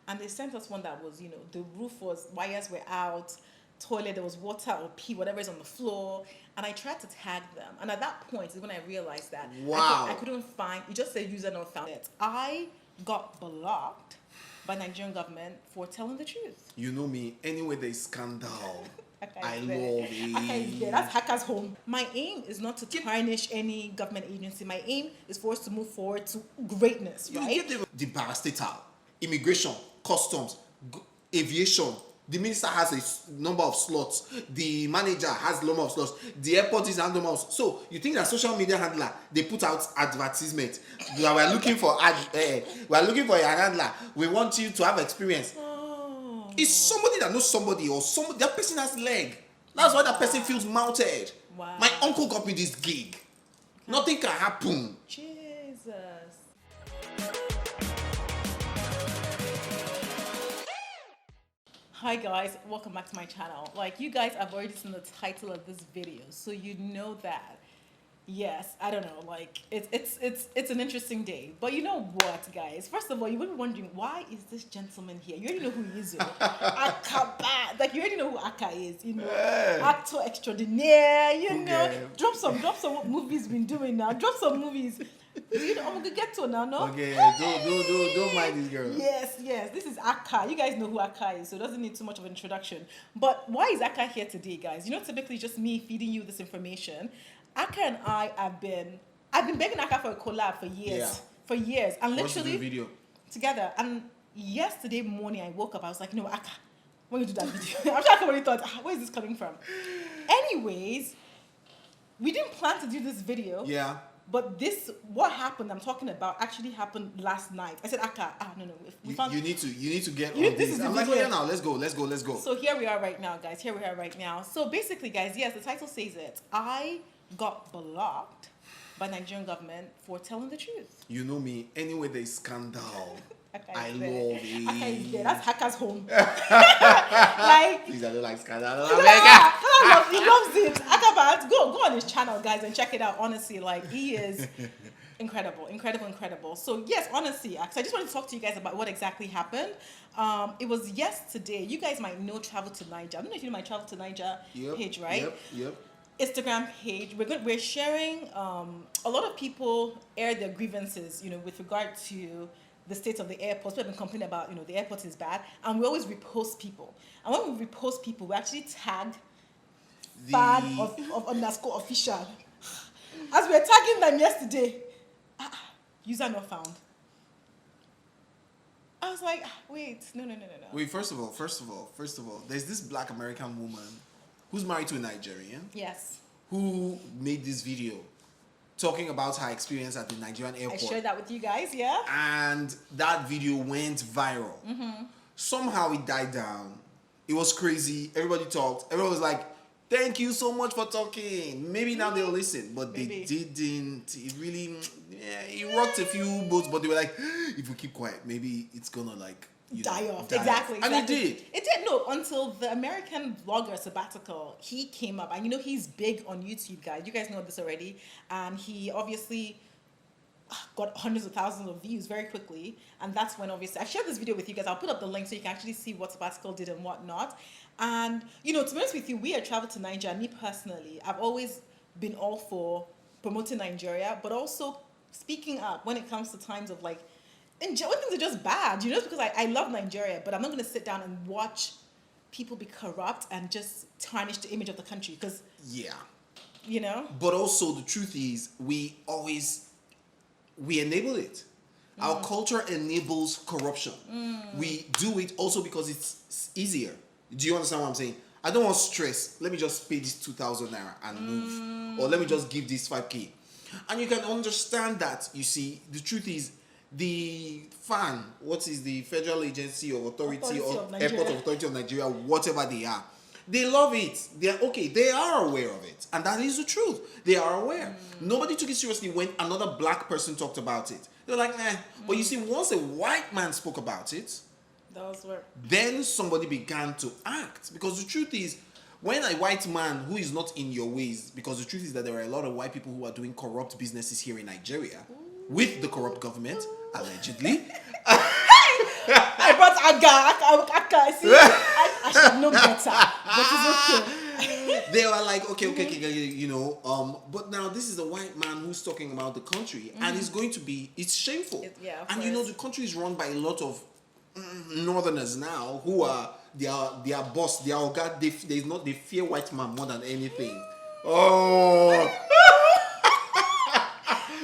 And they sent us one that was, the roof was, wires were out, toilet, there was water or pee, whatever is on the floor. And I tried to tag them. And at that point is when I realized that I couldn't find, it just said user not found it. I got blocked by Nigerian government for telling the truth. You know me, anyway there's scandal, I love it. it. That's hacker's home. My aim is not to tarnish any government agency. My aim is for us to move forward to greatness, right? You give the parastatal, immigration, customs, aviation. The minister has a number of slots. The manager has a number of slots. The airport is a number of slots. So you think that social media handler, they put out advertisement. We're looking for we're looking for a handler. We want you to have experience. Oh. It's somebody that knows somebody, or somebody, that person has leg. That's why that person feels mounted. Wow. My uncle got me this gig. Okay. Nothing can happen. Jesus. Hi guys, welcome back to my channel. Like, you guys have already seen the title of this video, so you know that, yes, I don't know, like it's an interesting day. But you know what, guys? First of all, you will be wondering, why is this gentleman here? You already know who he is. Aka, like, you already know who Aka is, actor extraordinaire, Drop some what movies been doing now. Drop some movies. I'm gonna get to now, no? Okay, don't mind this girl. Yes, this is Aka. You guys know who Aka is, so it doesn't need too much of an introduction. But why is Aka here today, guys? Typically just me feeding you this information. Aka and I've been begging Aka for a collab for years. For years. And literally video together. And yesterday morning I woke up, I was like, Aka, when you do that video, I'm sure Aka already thought, where is this coming from? Anyways, we didn't plan to do this video. Yeah. But what happened, I'm talking about, actually happened last night. I said, Aka, no. You need to get on this. I'm like, yeah, now, let's go. So here we are right now, guys. So basically, guys, yes, the title says it. I got blocked by Nigerian government for telling the truth. You know me, anyway there's scandal, I love it. Aka is there. That's hacker's home. Like, please, I don't like scandal. He loves it. Aka Bants, go on his channel, guys, and check it out. Honestly, like, he is incredible. So yes, honestly, I just wanted to talk to you guys about what exactly happened. It was yesterday. You guys might know Travel to Niger. I don't know if you know my Travel to Niger page, right? Yep. Instagram page. We're sharing. A lot of people air their grievances, with regard to the state of the airport. People have been complaining about, the airport is bad, and we always repost people. And when we repost people, we actually tag fan of _official. As we were tagging them yesterday, user not found. I was like, wait, no. Wait, first of all, there's this black American woman who's married to a Nigerian. Yes. Who made this video talking about her experience at the Nigerian airport. I shared that with you guys, yeah? And that video went viral. Mm-hmm. Somehow it died down. It was crazy. Everybody talked. Everyone was like, thank you so much for talking. Maybe now they'll listen. But they didn't. It really, it rocked a few boats, but they were like, if we keep quiet, maybe it's gonna die off. Exactly. And it did. It did. No, until the American vlogger Sabbatical, he came up, and he's big on YouTube, guys. You guys know this already. And he obviously got hundreds of thousands of views very quickly. And that's when, obviously, I shared this video with you guys. I'll put up the link so you can actually see what Sabbatical did and whatnot. And, to be honest with you, we at Travel to Niger, me personally, I've always been all for promoting Nigeria, but also speaking up when it comes to times of when things are just bad, because I love Nigeria, but I'm not going to sit down and watch people be corrupt and just tarnish the image of the country, because but also the truth is we enable it. Our culture enables corruption. We do it also because it's easier. Do you understand what I'm saying? I don't want stress. Let me just pay this 2,000 naira and move, or let me just give this 5K. And you can understand that. You see, the truth is, the FAN, what is the Federal Agency of Authority or Airport Authority of Nigeria, whatever they are, they love it. They are okay. They are aware of it, and that is the truth. They are aware. Nobody took it seriously when another black person talked about it. They're like, nah. But you see, once a white man spoke about it, then somebody began to act. Because the truth is, when a white man who is not in your ways, because the truth is that there are a lot of white people who are doing corrupt businesses here in Nigeria with the corrupt government, allegedly. I brought See, I should have known better, but it's okay. They were like, okay, but now this is a white man who's talking about the country, and it's shameful. Of And course. the country is run by a lot of northerners now who are their boss, their oga. They fear white man more than anything. Oh.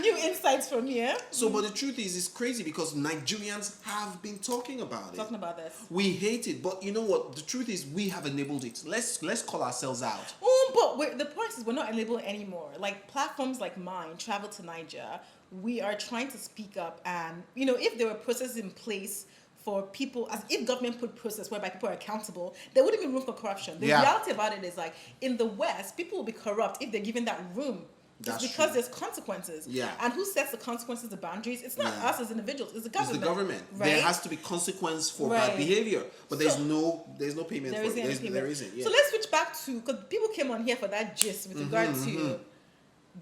New insights from here. So, but the truth is, it's crazy because Nigerians have been talking about Talking about this. We hate it, but you know what? The truth is, we have enabled it. Let's call ourselves out. But the point is, we're not enabled anymore. Like platforms like mine, Travel to Niger, we are trying to speak up, and if there were processes in place for people, as if government put process whereby people are accountable, there wouldn't be room for corruption. The reality about it is, like, in the West, people will be corrupt if they're given that room. That's it's because true. There's consequences. Yeah. And who sets the consequences, the boundaries? It's not us as individuals. It's the government. It's the government. Right? There has to be consequence for bad behavior, but there's no payment there for it. Isn't There isn't. Yeah. So let's switch back to, because people came on here for that gist with regard to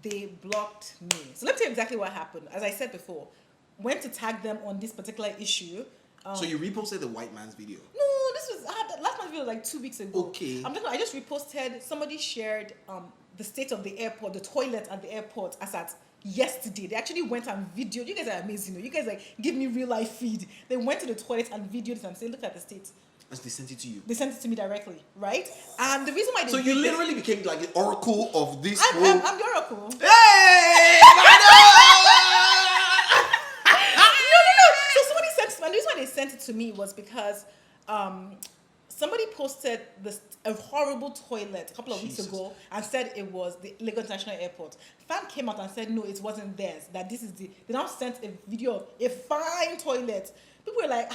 they blocked me. So let me tell you exactly what happened. As I said before, went to tag them on this particular issue. So you reposted the white man's video? No, this was last month's video like 2 weeks ago. Okay. I just reposted. Somebody shared the state of the airport, the toilet at the airport as at yesterday. They actually went and videoed. You guys are amazing. You guys give me real life feed. They went to the toilet and videoed it and said, look at the state. As they sent it to you. They sent it to me directly, right? And the reason why they So you literally became like the oracle of this I'm the oracle. Hey! So somebody sent, and the reason why they sent it to me was because somebody posted a horrible toilet a couple of weeks ago and said it was the Lagos International Airport. Fan came out and said no, it wasn't theirs. That this is they now sent a video of a fine toilet. People were like,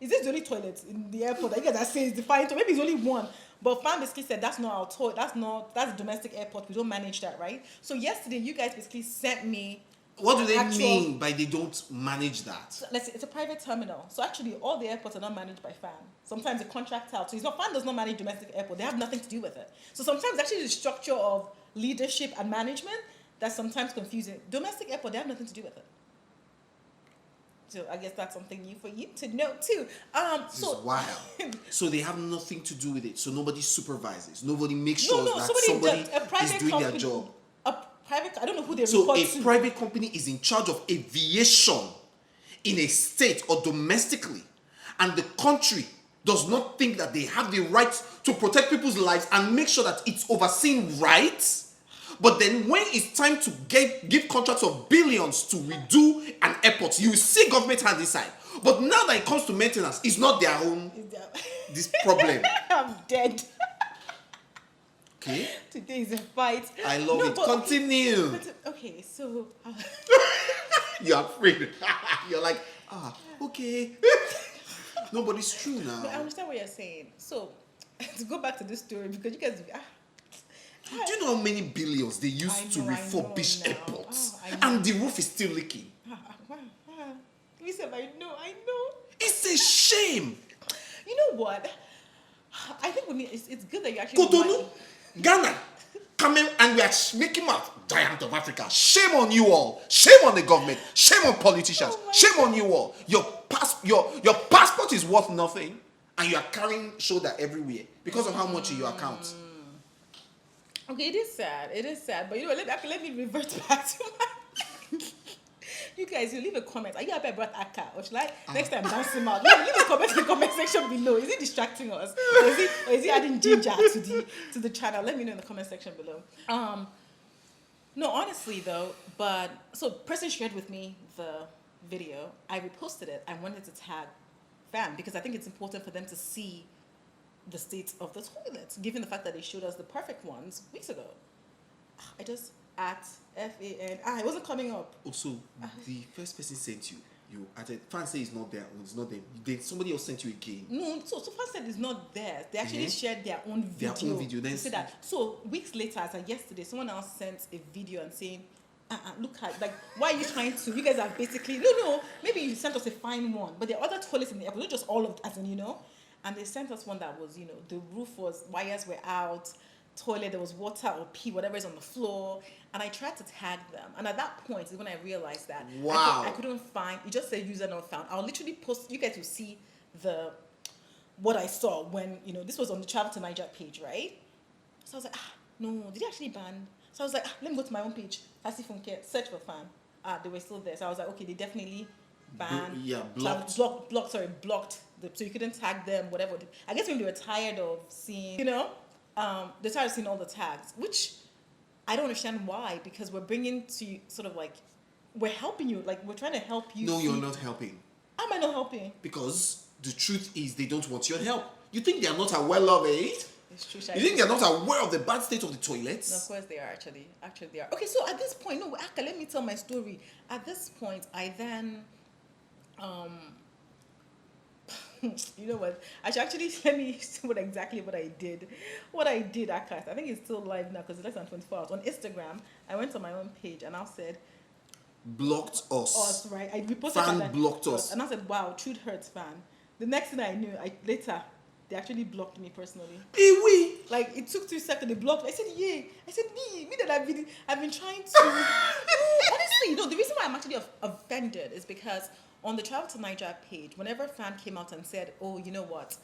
is this the only toilet in the airport that you guys are saying is the fine toilet? Maybe it's only one. But fan basically said that's not our toilet. That's a domestic airport. We don't manage that, right? So yesterday you guys basically sent me. What do they mean by they don't manage that? So let's say it's a private terminal. So actually, all the airports are not managed by FAN. Sometimes they contract out. So FAN does not manage domestic airport. They have nothing to do with it. So sometimes actually the structure of leadership and management that's sometimes confusing. Domestic airport, they have nothing to do with it. So I guess that's something new for you to know too. This is wild. So they have nothing to do with it. So nobody supervises. Nobody makes sure that somebody is doing their job. I don't know who they report to. So a private company is in charge of aviation in a state or domestically, and the country does not think that they have the right to protect people's lives and make sure that it's overseen right. But then when it's time to give contracts of billions to redo an airport, you see government hand inside. But now that it comes to maintenance, it's not their own this problem. I'm dead. Okay. Today is a fight. I love it. Continue. Okay, so you're afraid. You're like, okay. No, but it's true now. But I understand what you're saying. So to go back to this story, because you guys do you know how many billions they used to refurbish airports? And the roof is still leaking. Listen, I know. It's a shame. You know what? I think it's good that you actually Cotonou, Ghana, Cameroon, and we are making out giant of Africa. Shame on you all. Shame on the government. Shame on politicians. Shame on you all. Your passport is worth nothing, and you are carrying shoulder everywhere because of how much in your account. Okay, it is sad. But let me revert back to my. You guys, you leave a comment. Are you happy I brought Akka? Or should I next time dance him out? Leave a comment in the comment section below. Is it distracting us? Or is it adding ginger to the channel? Let me know in the comment section below. No, honestly though, but so person shared with me the video. I reposted it. I wanted to tag fam because I think it's important for them to see the state of the toilets, given the fact that they showed us the perfect ones weeks ago. I just at FAN. It wasn't coming up. Also, the first person sent you. You added. Fan say it's not there. It's not them. Somebody else sent you again. No, so fan said it's not there. They actually shared their own video. Their own video. Then say that. So weeks later, as of yesterday, someone else sent a video and saying, look at why are you trying to? You guys are basically no. Maybe you sent us a fine one, but there are other toilets in the airport, not just all of as in And they sent us one that was the roof was wires were out. Toilet, there was water or pee, whatever is on the floor, and I tried to tag them, and at that point is when I realized that I couldn't find. It just said user not found. I'll literally post. You guys will see the what I saw when, this was on the Travel to Niger page, right? So I was like, no, did he actually ban? So I was like, let me go to my own page, Sassy Funke, search for fan. They were still there. So I was like, okay, they definitely banned, blocked. blocked so you couldn't tag them, whatever. I guess when they were tired of seeing, they're tired of seeing all the tags, which I don't understand why, because we're bringing to sort of like, we're helping you, like we're trying to help you. No, you're not helping. How am I not helping? Because the truth is they don't want your help. You think they are not aware of it? It's true. You think they are not aware of the bad state of the toilets? No, of course they are, actually. Actually, they are. Okay, so at this point, no, Aka, let me tell my story. At this point, I then, you know what? Actually, let me see exactly what I did. What I did, Aka, I think it's still live now because it's less than 24 hours. On Instagram, I went on my own page and I said, blocked us. Right? I reposted Fan that blocked us. And I said, wow, truth hurts, fan. The next thing I knew, later, they actually blocked me personally. We. Like, it took 2 seconds, they blocked me. I said, yeah. I said, me that I've been trying to. Honestly, the reason why I'm actually offended is because on the Travel to Niger page, whenever a fan came out and said, oh, you know what,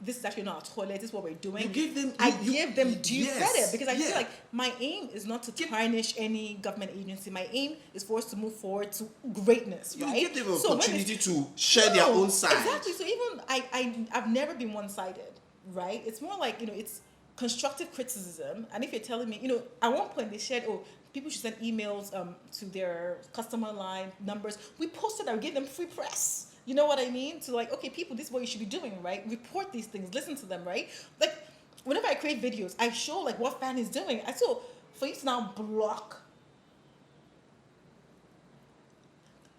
this is actually not our toilet, this is what we're doing. You gave them. I gave them due credit because I feel yeah. like my aim is not to tarnish any government agency. My aim is for us to move forward to greatness, right? You give them an opportunity to share their own side. Exactly. So even I've never been one-sided, right? It's more like, it's constructive criticism. And if you're telling me, at one point they shared, people should send emails to their customer line numbers. We posted that, we gave them free press. You know what I mean? So like, okay, people, this is what you should be doing, right? Report these things, listen to them, right? Like, whenever I create videos, I show like what fan is doing. I saw for you to now block.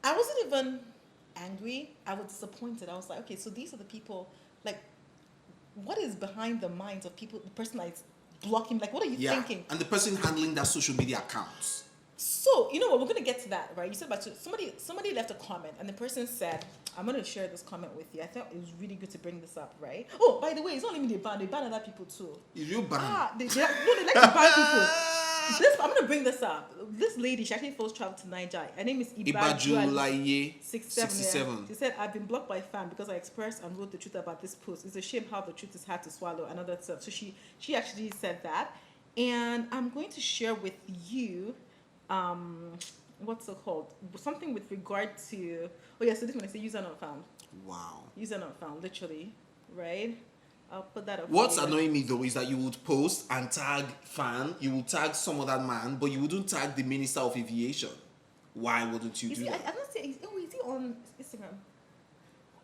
I wasn't even angry. I was disappointed. I was like, okay, so these are the people. Like, what is behind the minds of people? The person that's blocking. Like, what are you thinking? And the person handling that social media accounts. So, you know what, we're going to get to that, right? You said about somebody left a comment, and the person said, I'm going to share this comment with you. I thought it was really good to bring this up, right? Oh, by the way, it's not only they ban other people too. Is you ban? They like to ban people. I'm going to bring this up. This lady, she actually follows Travel to Niger. Her name is Ibajulaye 67. Yeah. She said, I've been blocked by fan because I expressed and wrote the truth about this post. It's a shame how the truth is hard to swallow and other stuff. So she actually said that. And I'm going to share with you what's it called? Something with regard to so this one I say user not found. Wow. User not found, literally, right? I'll put that up. What's annoying me though is that you would post and tag fan, you would tag some other man, but you wouldn't tag the Minister of Aviation. Why wouldn't you do that? I don't say. Is he on Instagram?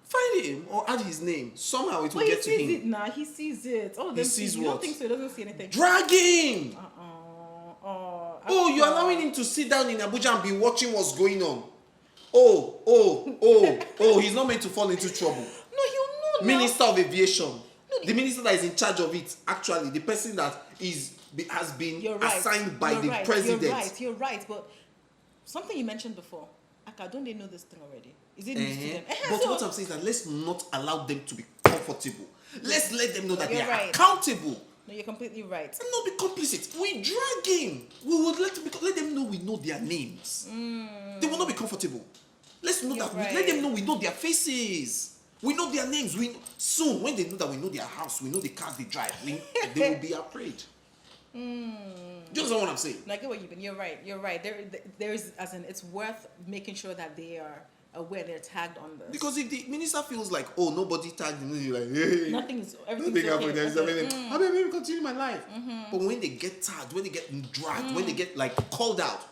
Find him or add his name. Somehow it will get to him. He sees it now. He sees it. All of them sees you what? don't think so? He doesn't see anything. Drag him. You're allowing him to sit down in Abuja and be watching what's going on. He's not meant to fall into trouble. No, he'll know. Minister of Aviation. No, the minister that is in charge of it, actually, the person that has been assigned by the president. You're right. But something you mentioned before, Aka, don't they know this thing already? Is it news to them? But what I'm saying is that let's not allow them to be comfortable. Let's let them know that they are accountable. No, you're completely right. And not be complicit. We drag him. We would let them know we know their names. They will not be comfortable. Let's know that. Let them know we know their faces. We know their names. Soon, when they know that we know their house, we know the cars they drive, they will be afraid. Do you understand what I'm saying? No, I get what you mean. You're right. There's, as in, it's worth making sure that they are aware, they're tagged on this. Because if the minister feels like, nobody tagged him, you're like, hey, everything's okay. How do I continue my life? But when they get tagged, when they get dragged, when they get like called out,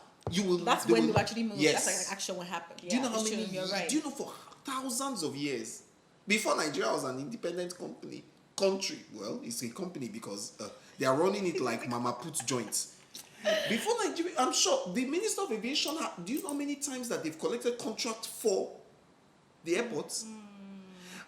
that's when they'll actually move. Yes. That's like action will happen. Yeah, do you know how many? You're right. Do you know for thousands of years, before Nigeria was an independent country? Well, it's a company because they are running it like Mama Put joints. Before Nigeria, I'm sure the Minister of Aviation, do you know how many times that they've collected contract for the airports?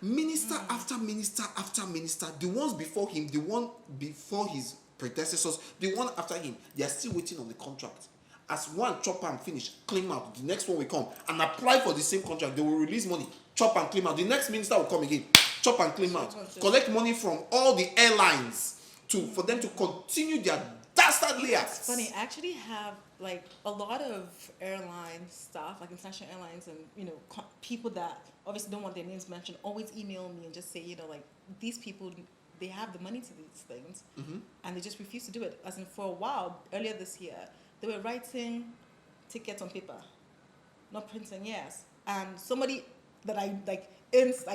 Minister after minister after minister, the ones before him, the one before his predecessors, the one after him, they are still waiting on the contract. As one chop and finish, claim out, the next one will come and apply for the same contract. They will release money, chop and claim out. The next minister will come again, chop and claim out, collect money from all the airlines for them to continue their That's sadly It's acts. funny. I actually have like a lot of airline staff, like international airlines, and people that obviously don't want their names mentioned, always email me and just say, like these people, they have the money to these things, and they just refuse to do it. As in, for a while earlier this year, they were writing tickets on paper, not printing. Yes, and somebody that I like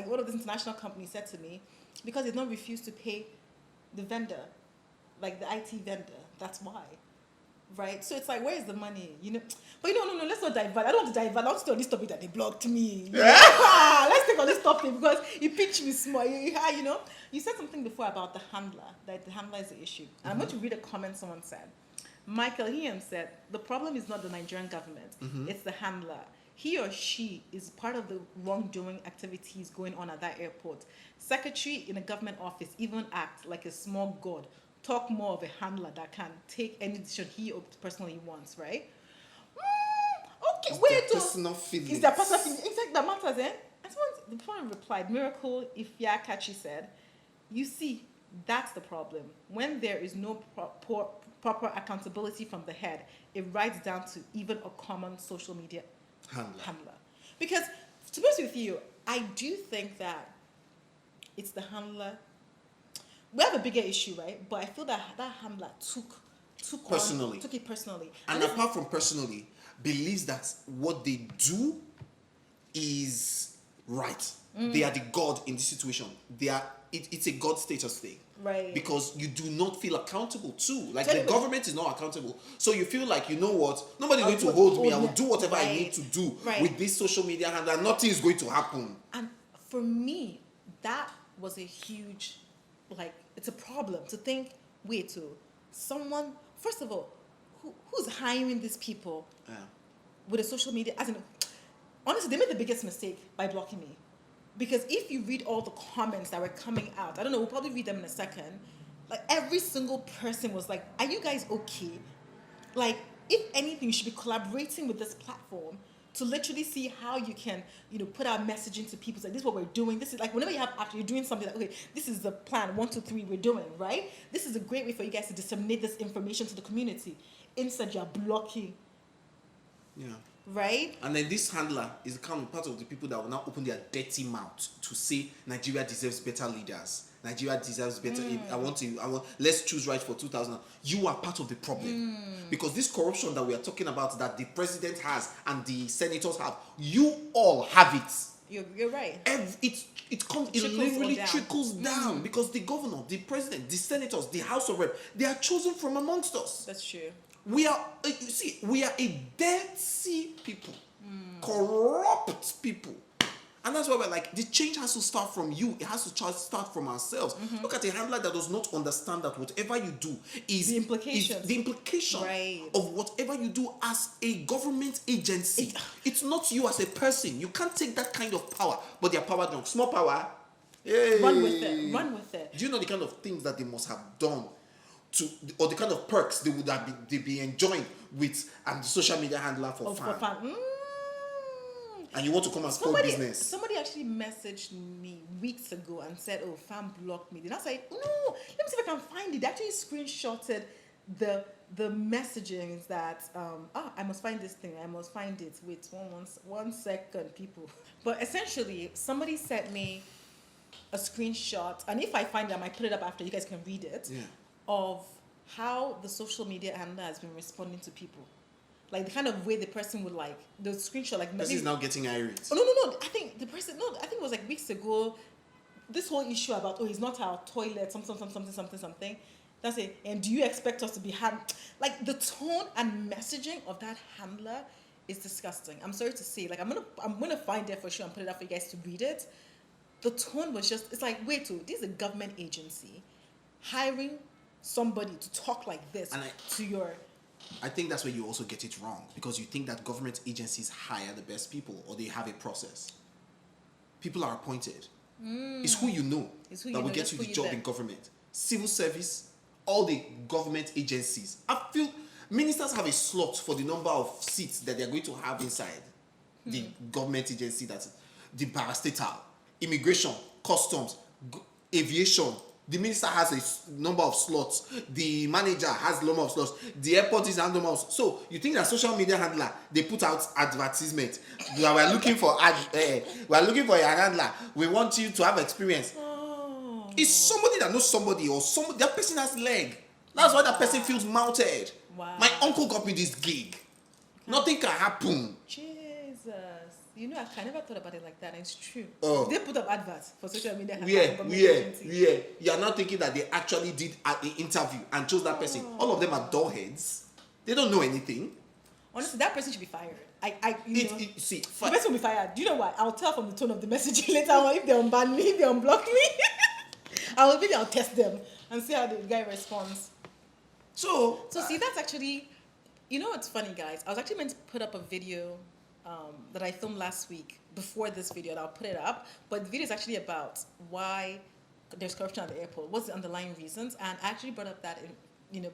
one of these international companies said to me, because they don't refuse to pay the vendor, like the IT vendor. That's why. Right? So it's like, where is the money? But no, let's not divert. I don't want to divert. I want to stay on this topic that they blocked me. Let's take on this topic because you pitched me small. You said something before about the handler, that the handler is the issue. And I'm going to read a comment someone said. Michael Ian said, the problem is not the Nigerian government, it's the handler. He or she is part of the wrongdoing activities going on at that airport. Secretary in a government office even act like a small god. Talk more of a handler that can take any decision he or personally wants, right? Okay, It's wait. their personal feelings. It's their personal feelings. In fact, that matters, eh? And someone replied, Miracle Ifyakachi said, you see, that's the problem. When there is no proper accountability from the head, it rides down to even a common social media handler. Because, to be honest with you, I do think that it's the handler. We have a bigger issue, right? But I feel that handler took it personally. And apart from personally, believes that what they do is right. They are the god in this situation. It's a god status thing. Right. Because you do not feel accountable too. Like the government is not accountable. So you feel like, you know what? Nobody's going to hold me. I will do whatever I need to do with this social media handler. Nothing is going to happen. And for me, that was a huge, it's a problem to think, wait, someone, first of all, who's hiring these people with a social media? As in, honestly, they made the biggest mistake by blocking me. Because if you read all the comments that were coming out, I don't know, we'll probably read them in a second. Like, every single person was like, are you guys okay? Like, if anything, you should be collaborating with this platform to literally see how you can, put out messaging to people. Like, this is what we're doing. This is like, whenever you're doing something like, okay, this is the plan, 1, 2, 3, we're doing, right? This is a great way for you guys to disseminate this information to the community. Instead, you're blocking. Yeah. Right? And then this handler is kind of part of the people that will now open their dirty mouth to say Nigeria deserves better leaders. Nigeria deserves better. Let's choose right for 2000. You are part of the problem. Because this corruption that we are talking about, that the president has and the senators have, you all have it. You're right. It literally trickles down because the governor, the president, the senators, the House of Rep, they are chosen from amongst us. That's true. We are a dirty people, corrupt people. And that's why we're like, the change has to start from you. It has to start from ourselves. Look at a handler that does not understand that whatever you do is the implication of whatever you do as a government agency. It's not you as a person. You can't take that kind of power, but their power don't. Small power. Hey. Run with it. Do you know the kind of things that they must have done or the kind of perks they would have be enjoying with the social media handler for fun? And you want to come and spoil business. Somebody actually messaged me weeks ago and said, oh, fan blocked me. Then I was like, no, let me see if I can find it. They actually screenshotted the messagings that, I must find this thing. I must find it. Wait, 1 second, people. But essentially, somebody sent me a screenshot. And if I find it, I might put it up after. You guys can read it. Yeah. Of how the social media handler has been responding to people. Like the kind of way the person would the screenshot this is now getting irate. Oh, no. I think it was like weeks ago, this whole issue about, he's not our toilet, something. That's it. And do you expect us to be like the tone and messaging of that handler is disgusting. I'm sorry to say, I'm gonna find it for sure and put it up for you guys to read it. The tone was just, it's like, wait, this is a government agency hiring somebody to talk like this I think that's where you also get it wrong, because you think that government agencies hire the best people or they have a process. People are appointed. It's who you know that will get you the job in government. Civil service, all the government agencies. I feel ministers have a slot for the number of seats that they're going to have inside the government agency, that's the parastatal, immigration, customs, aviation, The minister has number of slots. The manager has number of slots. The airport is a number of slots. So you think that social media handler, they put out advertisement. We're looking for we're looking for a handler. We want you to have experience. Oh. It's somebody that knows somebody, or somebody, that person has leg. That's why that person feels mounted. Wow. My uncle got me this gig. Nothing can happen. Jesus. You know, I never thought about it like that, and it's true. Oh. They put up adverts for social media. Yeah. You are not thinking that they actually did an interview and chose that person. All of them are dullheads. They don't know anything. Honestly, that person should be fired. See, the person will be fired. Do you know why? I'll tell from the tone of the message later on if they unban me, if they unblock me. I'll test them and see how the guy responds. So See, that's actually, you know what's funny, guys? I was actually meant to put up a video that I filmed last week before this video, and I'll put it up. But the video is actually about why there's corruption at the airport. What's the underlying reasons? And I actually brought up that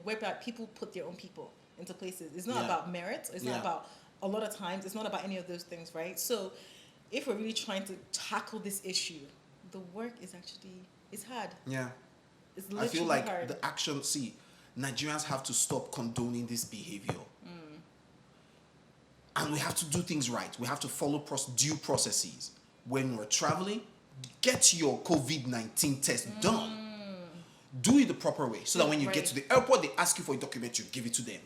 where people put their own people into places. It's not about merit. It's not about, a lot of times, it's not about any of those things, right? So if we're really trying to tackle this issue, the work is actually, it's hard. Yeah. It's literally I feel like hard. the action, Nigerians have to stop condoning this behavior. And we have to do things right. We have to follow due processes. When we're traveling, get your COVID-19 test done. Do it the proper way, so that when you get to the airport, they ask you for a document, you give it to them.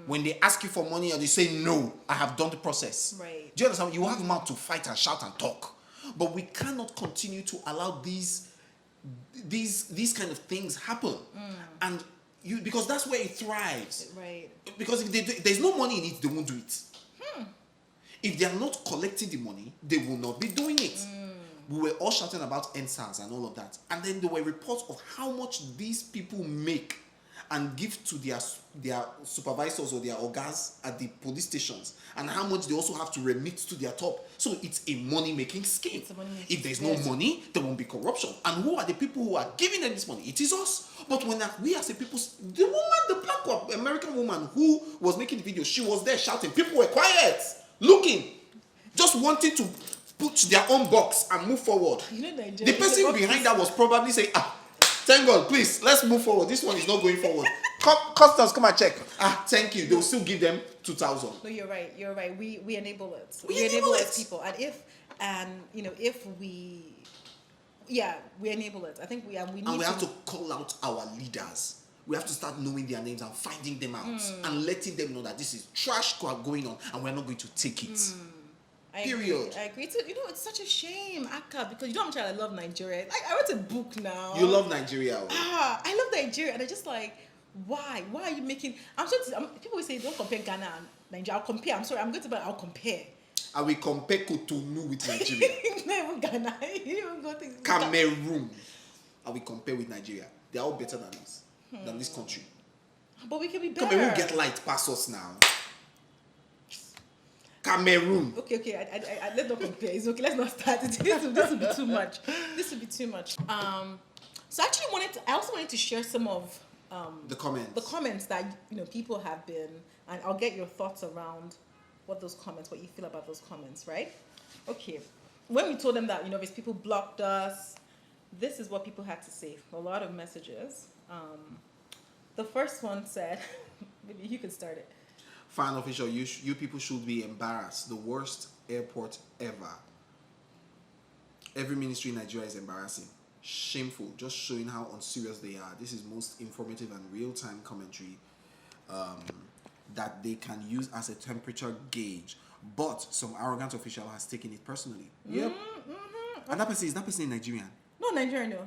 When they ask you for money, or they say, no, I have done the process. Right. Do you understand? You have mouth to fight and shout and talk. But we cannot continue to allow these kind of things happen. And because that's where it thrives. Right. Because if there's no money in it, they won't do it. If they are not collecting the money, they will not be doing it. We were all shouting about NSAS and all of that. And then there were reports of how much these people make and give to their supervisors or their organs at the police stations, and how much they also have to remit to their top. So it's a money-making scheme. If there's no money, there won't be corruption. And who are the people who are giving them this money? It is us. But when we as a people, the black American woman who was making the video, she was there shouting. People were quiet, looking, just wanting to put their own box and move forward. The person behind that was probably saying, thank God, please, let's move forward. This one is not going forward. Customs, come and check. Thank you. They will still give them 2,000. No, you're right. You're right. We enable it. We enable it as people. And if we enable it. I think we need and we have to call out our leaders. We have to start knowing their names and finding them out and letting them know that this is trash going on and we're not going to take it. Period. I agree. It's such a shame, Akka, because you know how much I love Nigeria. I wrote a book now. You love Nigeria. I love Nigeria, and I just like, why? Why are you making? People will say don't compare Ghana and Nigeria. I'll compare. I'm sorry. I'm going to, but I'll compare. I will compare Cotonou with Nigeria. Not even Ghana. You don't even go to Cameroon. I will compare with Nigeria. They are all better than us, than this country. But we can be better. Cameroon get light past us now. Cameroon. Okay. I let's not compare. It's okay. Let's not start. This will be too much. This will be too much. So I actually I also wanted to share some of the comments that people have been, and I'll get your thoughts around what you feel about those comments, right? Okay. When we told them that these people blocked us, this is what people had to say. A lot of messages. The first one said, maybe you can start it. Fan official, you people should be embarrassed. The worst airport ever. Every ministry in Nigeria is embarrassing. Shameful. Just showing how unserious they are. This is most informative and real-time commentary that they can use as a temperature gauge. But some arrogant official has taken it personally. Yep. Mm-hmm. And that person in Nigerian? No, Nigerian, no.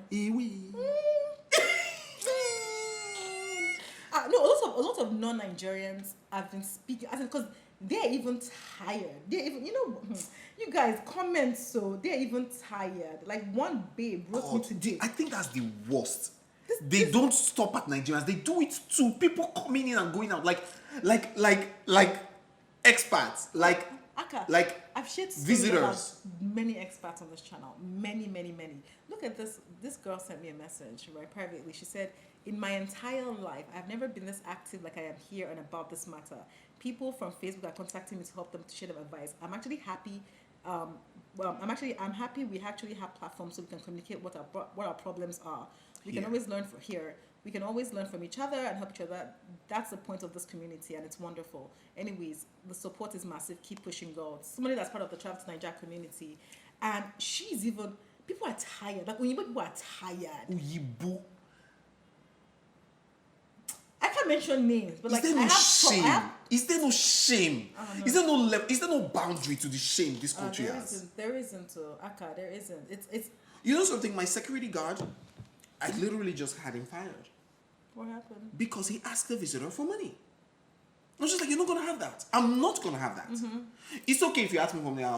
No, a lot of non-Nigerians have been speaking, because they're even tired. They're even, you guys comment, so they're even tired. Like one babe wrote me today. I think that's the worst. They don't stop at Nigerians. They do it to people coming in and going out, like expats, I've shared visitors. Many expats on this channel. Many. Look at this. This girl sent me a message, right, privately. She said, in my entire life, I've never been this active like I am here and about this matter. People from Facebook are contacting me to help them, to share them advice. I'm actually happy I'm happy we actually have platforms so we can communicate what our problems are. We can Yeah. always learn from here. We can always learn from each other and help each other. That's the point of this community, and it's wonderful. Anyways, the support is massive. Keep pushing, God. Somebody that's part of the Travel to Nigeria community, and she's even. People are tired. Like when people are tired. Uyibu. I can't mention names, but Is like there I no have. shame? Is there no shame? I don't know. Is there no level? Is there no boundary to the shame this country There has? isn't. There isn't. Aka, there isn't. It's. You know something? My security guard, I literally just had him fired What happened? because he asked the visitor for money. I was just like, you're not gonna have that. I'm not gonna have that. It's okay if you ask me from there.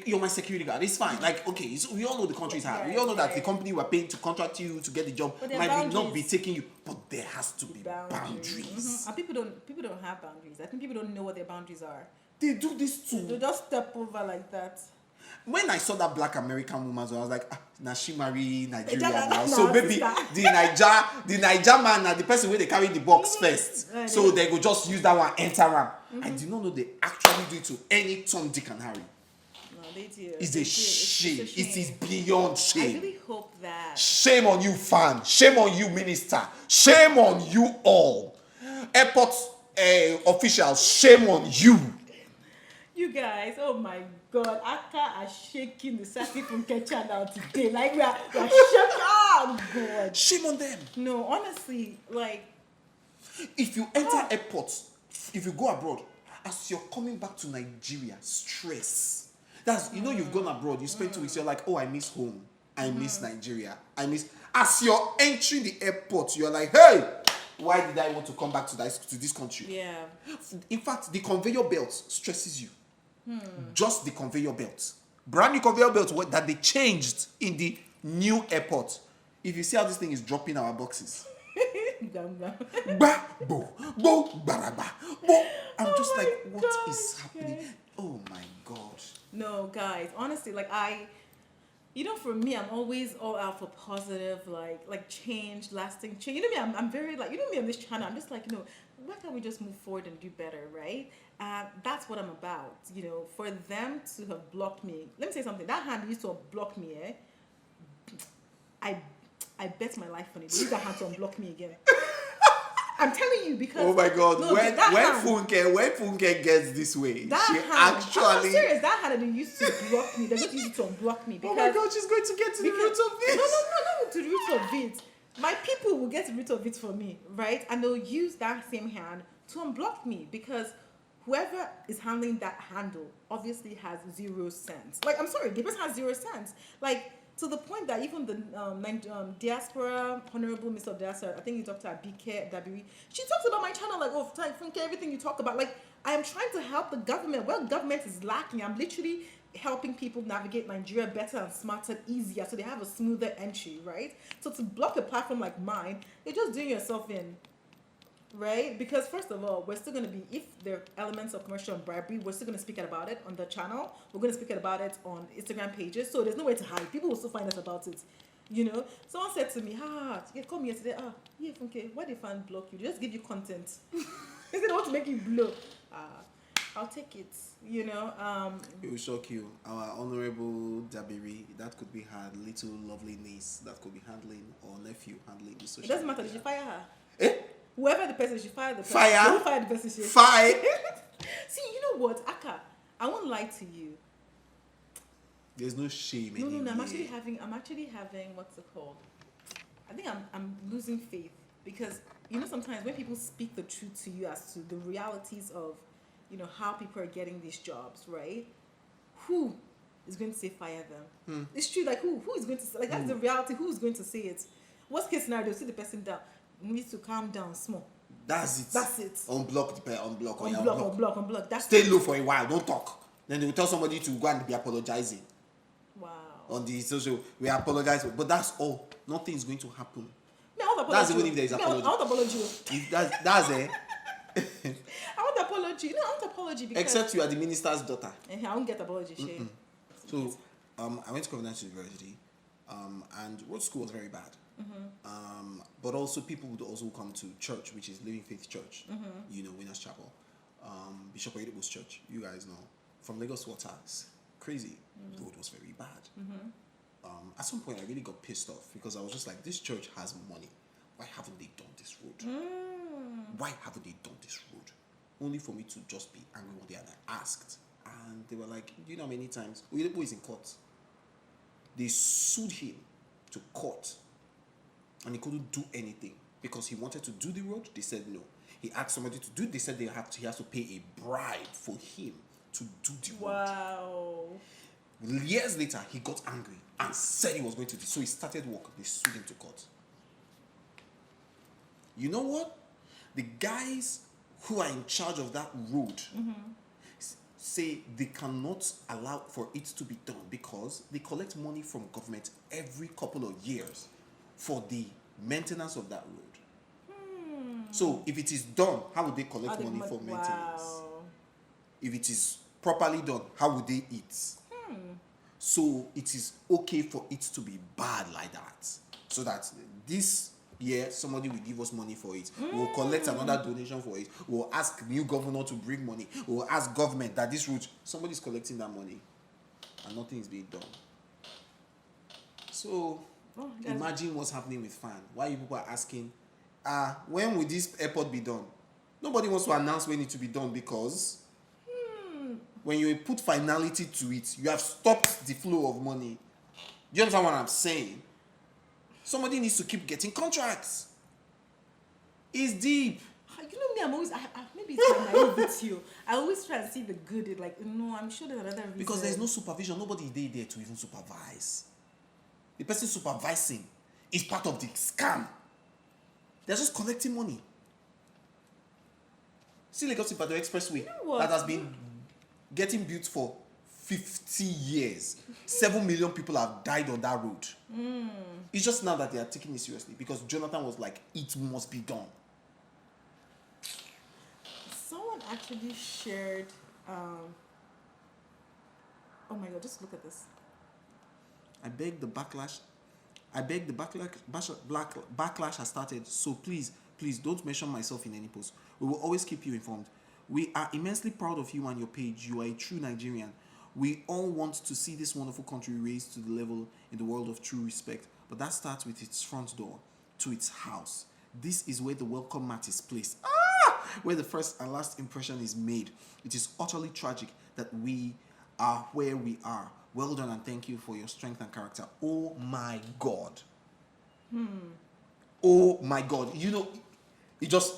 You're my security guard. It's fine. Like, okay, so we all know the country's hard. We all know that the company we're paying to contract you to get the job But there are might not be boundaries. taking you, but there has to be boundaries. And people don't have boundaries. I think people don't know what their boundaries are. They do this They too. just step over like that. When I saw that black American woman, so I was like, now she marry Nigerian Nigeria, now. no, So maybe sister. the Niger man now the person where they carry the box first. Yeah, So yeah. they go just use that one, enter him. I did not know they actually do it to any Tom, Dick and Harry. No, they do. It's They a do. shame. It's a It is shame. beyond I shame. really hope that. Shame on you, fan. Shame on you, minister. Shame on you all. Airport officials, shame on you. You guys, oh my God, Aka are shaking the Sassy Funke channel today. Like we are shaking. Oh God. Shame on them. No, honestly, like If you enter airports, if you go abroad, as you're coming back to Nigeria, stress. That's, you know, you've gone abroad, you spend 2 weeks, you're like, oh, I miss home. I miss Nigeria. As you're entering the airport, you're like, hey, why did I want to come back to this country? yeah. In fact, the conveyor belt stresses you. Just the conveyor belt. Brand new conveyor belt that they changed in the new airport. If you see how this thing is dropping our boxes. Gum, gum. Ba, bo, bo, baraba, bo. I'm just Oh like, my what is gosh, happening? guys. Oh my God. No, guys, honestly, like for me, I'm always all out for positive, like change, lasting change. You know me, I'm very like, you know me on this channel, I'm just like, why can't we just move forward and do better, right? That's what I'm about, for them to have blocked me. Let me say something, that hand used to have blocked me, I bet my life on it. They use that hand to unblock me again. I'm telling you because. Oh my God. No, when that hand- Funke gets this way, that she hand, I'm actually. serious. That hand they used to block me. They just used it to unblock me. Oh my God, she's going to get to the root of this. No, to the root of it. My people will get to the root of it for me, right? And they'll use that same hand to unblock me because whoever is handling that handle obviously has 0 sense. Like, I'm sorry, the person has 0 sense. Like, to the point that even the diaspora, Honorable Mr. of Diaspora, I think you talked to Abike Dabiri, she talks about my channel like, oh, Funke, everything you talk about. Like, I am trying to help the government. Well, government is lacking. I'm literally helping people navigate Nigeria better and smarter, easier, so they have a smoother entry, right? So to block a platform like mine, you're just doing yourself in, right? Because first of all, we're still going to be, if there are elements of commercial and bribery, we're still going to speak about it on the channel. We're going to speak about it on Instagram pages. So there's no way to hide. People will still find us about it. Someone said to me, you called me yesterday, yeah, Funke, why they fan block you? They just give you content. They want to make you blow. I'll take it, It will shock you. Our Honorable Dabiri, that could be her little lovely niece that could be handling, or nephew handling the social It doesn't matter. media. Did you fire her? Eh? Whoever the person, she fired the person. Fire? Don't fire the person. Fire? See, you know what, Aka? I won't lie to you. There's no shame No, anywhere. I'm actually having what's it called? I think I'm losing faith because sometimes when people speak the truth to you as to the realities of how people are getting these jobs, right? Who is going to say fire them? It's true. Like who is going to say, like that's the reality. Who's going to say it? Worst case scenario, they'll sit the person down. You need to calm down small. That's it. Unblock the pair, Unblock. That's Stay it. low for a while. Don't talk. Then they will tell somebody to go and be apologizing. Wow. On the social, we apologize, but that's all. Nothing is going to happen. Me, I want That's apology. even if there is Me, apology. I want apology. If that's it. I want apology. No, I want apology because Except you are the minister's daughter. I won't get apology. Shame. So, I went to Covenant University, and road school was very bad. But also people would also come to church, which is Living Faith Church, Winners Chapel, Bishop Oyedepo's church. You guys know from Lagos Waters, crazy. The road was very bad. At some point, I really got pissed off because I was just like, this church has money. Why haven't they done this road? Why haven't they done this road? Only for me to just be angry one day. And I asked. And they were like, do you know how many times? Oyedepo is in court. They sued him to court. And he couldn't do anything. Because he wanted to do the road. They said no. He asked somebody to do it. They said he has to pay a bribe for him to do the road. Wow. Years later, he got angry and said he was going to do. So he started work. They sued him to court. You know what? The guys who are in charge of that road say they cannot allow for it to be done because they collect money from government every couple of years for the maintenance of that road. So if it is done, how would they collect money for maintenance? Wow. If it is properly done, how would they eat? So it is okay for it to be bad like that. So that this year somebody will give us money for it. We'll collect another donation for it. We'll ask new governor to bring money. We'll ask government that this route, somebody's collecting that money and nothing is being done. So imagine what's happening with FAN. Why you people are asking, when will this airport be done? Nobody wants to announce when it will be done because when you put finality to it, you have stopped the flow of money. Do you understand what I'm saying? Somebody needs to keep getting contracts. It's deep. You know me, I'm always, maybe it's my naivety. I always try to see the good in, like, no, I'm sure there's another reason. Because there's no supervision. Nobody is there to even supervise. The person supervising is part of the scam. They're just collecting money. See Lagos Ibadan Expressway, You know what? that has been getting built for 50 years. 7 million people have died on that road. It's just now that they are taking it seriously because Jonathan was like, it must be done. Someone actually shared, oh my God, just look at this. I beg the backlash has started. So please don't mention myself in any post. We will always keep you informed. We are immensely proud of you and your page. You are a true Nigerian. We all want to see this wonderful country raised to the level in the world of true respect. But that starts with its front door to its house. This is where the welcome mat is placed. Where the first and last impression is made. It is utterly tragic that we are where we are. Well done and thank you for your strength and character. Oh my God. Oh my God. You know, it just,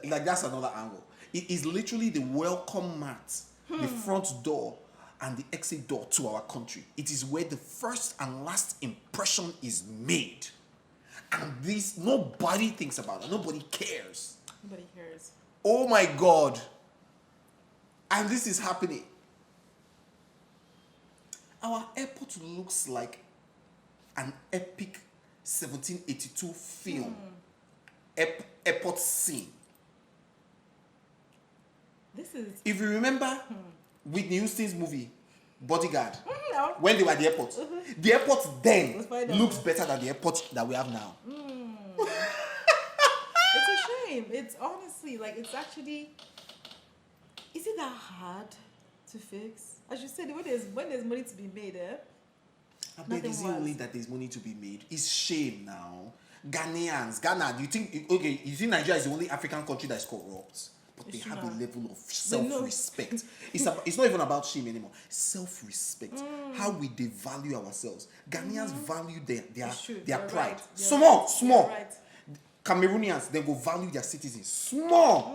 like that's another angle. It is literally the welcome mat, the front door and the exit door to our country. It is where the first and last impression is made. And this, nobody thinks about it. Nobody cares. Nobody cares. Oh my God. And this is happening. Our airport looks like an epic 1782 film. Airport scene. This is... If you remember Whitney Houston's movie, Bodyguard, Yeah. when they were at the airport, the airport then Let's find out. looks better than the airport that we have now. It's a shame. It's honestly, like, it's actually... Is it that hard to fix? As you said, when there's money to be made, I beg, is it only that there's money to be made? It's shame now. Ghana, do you think, okay, you think Nigeria is the only African country that is corrupt? But It's they have not. a level of self-respect. It's not even about shame anymore. Self-respect. How we devalue ourselves. Ghanaians value It's true. their You're pride. right. You're Small. right. You're right. Cameroonians, they go value their citizens. Small.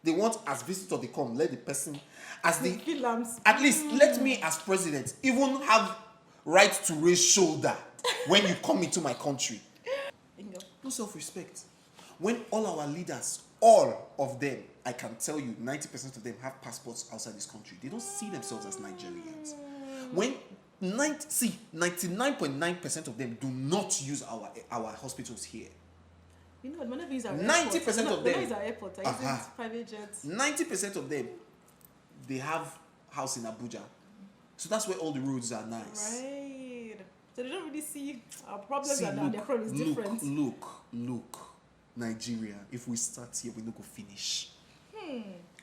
They want as visitor they come, let the person, as the, Films. at least let me as president even have right to raise shoulder when you come into my country. Bingo. No self-respect. When all our leaders, all of them, I can tell you, 90% of them have passports outside this country. They don't see themselves as Nigerians. When 99.9% of them do not use our hospitals here. You know, whenever we use our 90% of them. When use our airport, I use private jets. 90% of them, they have house in Abuja. So that's where all the roads are nice. Right. So they don't really see our problems See, are now. Their problem is different. Look. Nigeria, if we start here, we no go finish.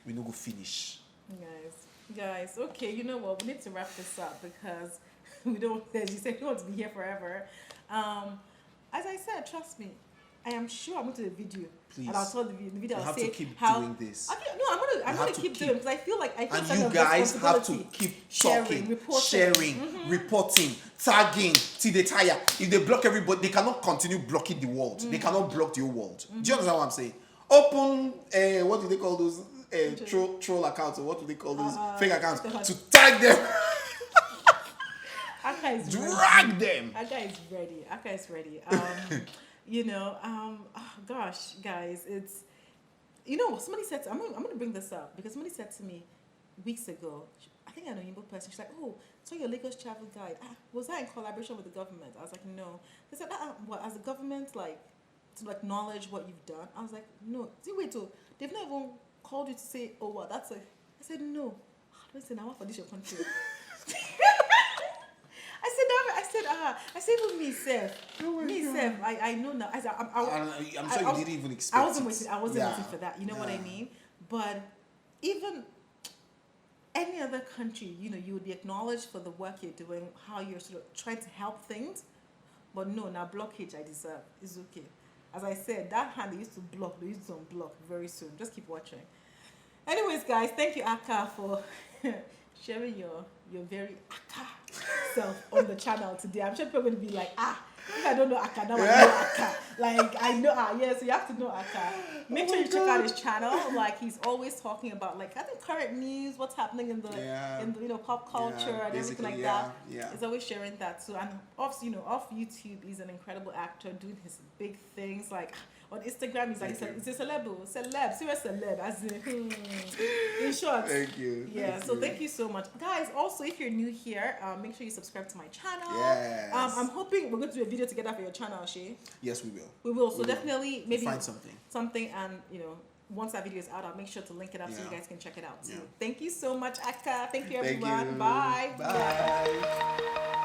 We no go finish. Guys. Guys, okay, you know what? We need to wrap this up because we don't, as you said, we want to be here forever. As I said, trust me, I am sure I'm going to do a video. Please. And I'll tell the video, You I'll have say to keep how. doing this. Okay, no, I'm gonna keep doing it because I feel like I feel And kind you of guys have to responsibility. keep Sharing, talking, reporting. sharing, reporting, tagging till they tire. If they block everybody, they cannot continue blocking the world. They cannot block the whole world. Do you understand what I'm saying? Open, what do they call those troll accounts, or what do they call those fake accounts? To tag them, Aka is drag ready. them. Aka is ready. Aka is ready. Gosh, guys, it's, somebody said, I'm gonna bring this up because somebody said to me weeks ago, I think I know a Igbo person, she's like, oh, so your Lagos travel guide, was that in collaboration with the government? I was like, no. They said, what, as the government, like, to acknowledge what you've done? I was like, no. See, wait, they've not even called you to say, oh, what, that's a, I said, no. Listen, I want for this your country. I said, even me, Seth. I know now. I said, I'm sure you didn't even expect I wasn't waiting for that. You know what I mean? But even any other country, you would be acknowledged for the work you're doing, how you're sort of trying to help things. But no, now blockage I deserve is okay. As I said, that hand they used to block, they used to unblock very soon. Just keep watching. Anyways, guys, thank you, Aka, for sharing your very Aka self on the channel today. I'm sure people are going to be like, if I don't know Aka, now I know Aka. Like, I know so you have to know Aka. Make sure you check out his channel. Like, he's always talking about, like, I think current news, what's happening in the pop culture and everything like that. Yeah. He's always sharing that too. And off YouTube, he's an incredible actor doing his big things. Like, on Instagram, he's like, he's a celeb, serious celeb, as in short. Thank you. Yeah, thank you so much. Guys, also, if you're new here, make sure you subscribe to my channel. Yes. I'm hoping we're going to do a video together for your channel, Shay. Yes, we will. We will. So definitely, maybe find something, and once that video is out, I'll make sure to link it up so you guys can check it out. So Yeah. thank you so much, Aka. Thank you, Thank everyone. you. Bye. Bye.